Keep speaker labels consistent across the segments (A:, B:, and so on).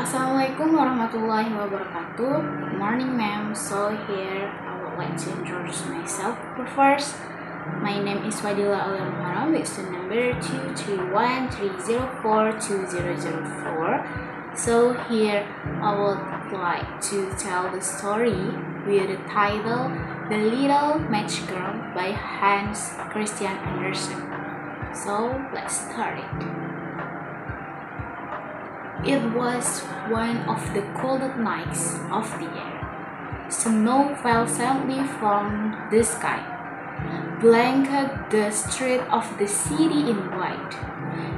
A: Assalamualaikum warahmatullahi wabarakatuh. Good morning, ma'am. So here I would like to introduce myself. But first, my name is Fadila Aulia Muharram with student number 23130420004. So here I would like to tell the story with the title The Little Match Girl by Hans Christian Andersen. So let's start it. It was one of the coldest nights of the year. Snow fell silently from the sky, blanketed the streets of the city in white.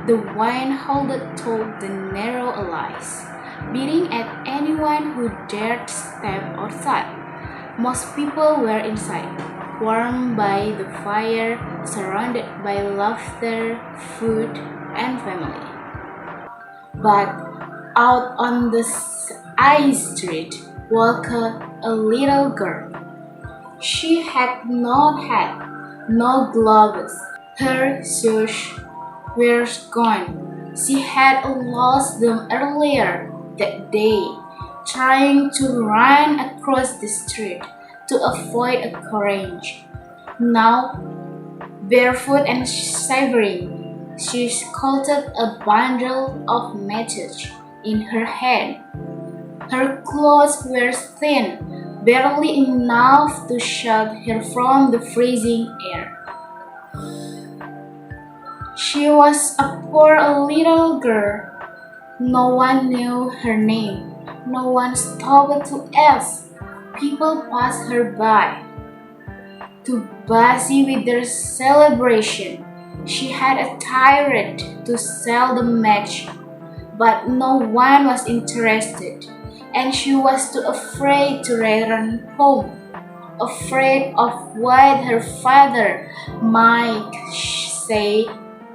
A: The wind howled through the narrow alleys, beating at anyone who dared step outside. Most people were inside, warmed by the fire, surrounded by laughter, food, and family. But out on the ice street walked a little girl. She had no hat, no gloves. Her shoes were gone. She had lost them earlier that day, trying to run across the street to avoid a carriage. Now, barefoot and shivering, she scolded a bundle of matches in her hand. Her clothes were thin, barely enough to shield her from the freezing air. She was a poor little girl. No one knew her name. No one stopped to ask. People passed her by. Too busy with their celebration, she had a tirade to sell the match, but no one was interested, and she was too afraid to return home, afraid of what her father might say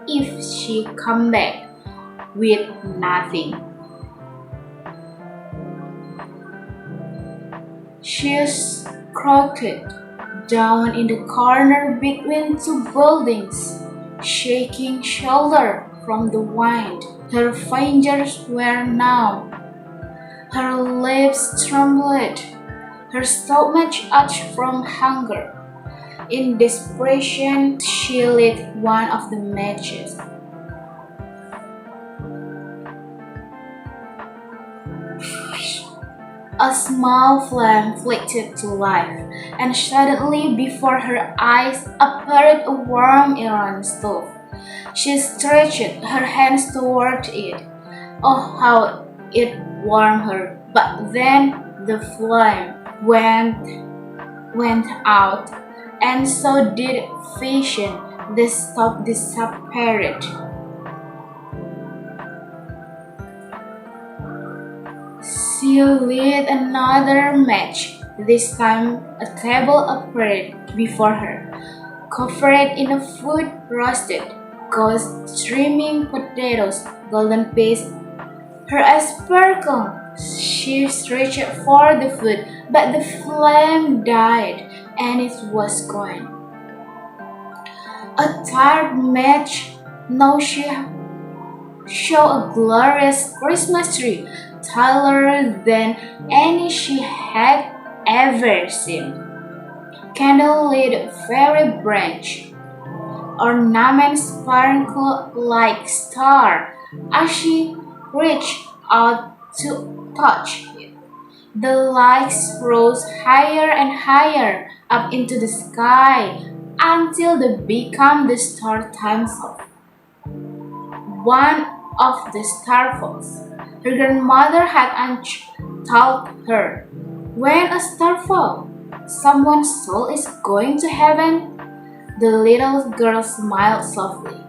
A: if she come back with nothing. She crouched down in the corner between two buildings, shaking shoulder from the wind. Her fingers were numb. Her lips trembled. Her stomach ached from hunger. In desperation, she lit one of the matches. A small flame flickered to life, and suddenly before her eyes appeared a warm iron stove. She stretched her hands toward it. Oh, how it warmed her! But then the flame went out, and so did vision. The stove disappeared. She lit another match. This time a table appeared before her, covered in a food roasted, ghost streaming potatoes, golden paste. Her eyes sparkled. She reached for the food, but the flame died and it was gone. A third match. Now she showed a glorious Christmas tree, taller than any she had ever seen. Candlelit very branch. Ornaments sparkled like stars as she reached out to touch it. The lights rose higher and higher up into the sky until they became the star themselves. One of the star falls. Her grandmother had taught her, when a star falls, someone's soul is going to heaven. The little girl smiled softly.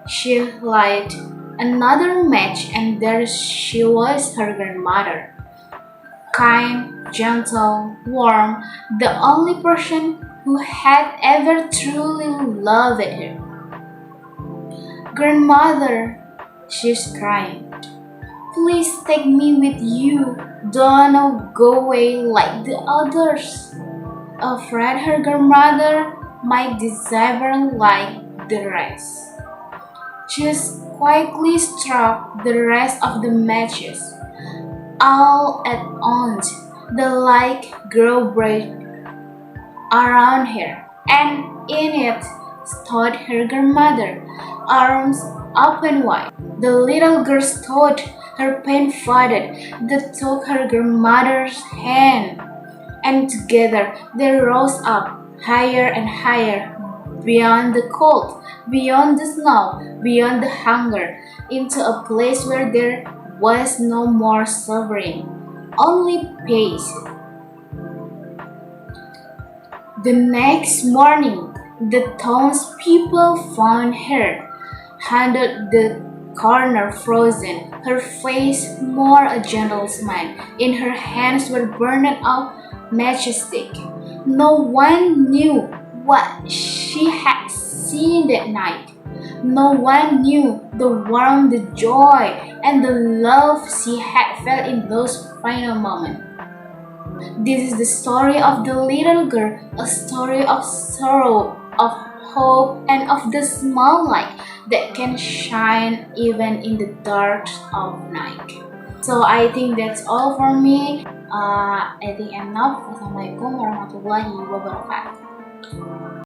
A: She lighted another match, and there she was, her grandmother. Kind, gentle, warm, the only person who had ever truly loved her. Grandmother, she's crying. Please take me with you. Don't go away like the others. Afraid her grandmother might disappear like the rest. She quietly struck the rest of the matches. All at once, the light grew bright around her, and in it stood her grandmother, arms open wide. The little girl stood, her pain-faded, that took her grandmother's hand, and together they rose up, higher and higher, beyond the cold, beyond the snow, beyond the hunger, into a place where there was no more suffering, only peace. The next morning, the townspeople found her, handed the corner frozen, her face more a gentle smile. In her hands were burned out majestic. No one knew what she had seen that night. No one knew the warmth, the joy, and the love she had felt in those final moments. This is the story of the little girl, a story of sorrow, of hope, and of the small light that can shine even in the dark of night. So I think that's all for me. I think enough. Wassalamualaikum warahmatullahi wabarakatuh.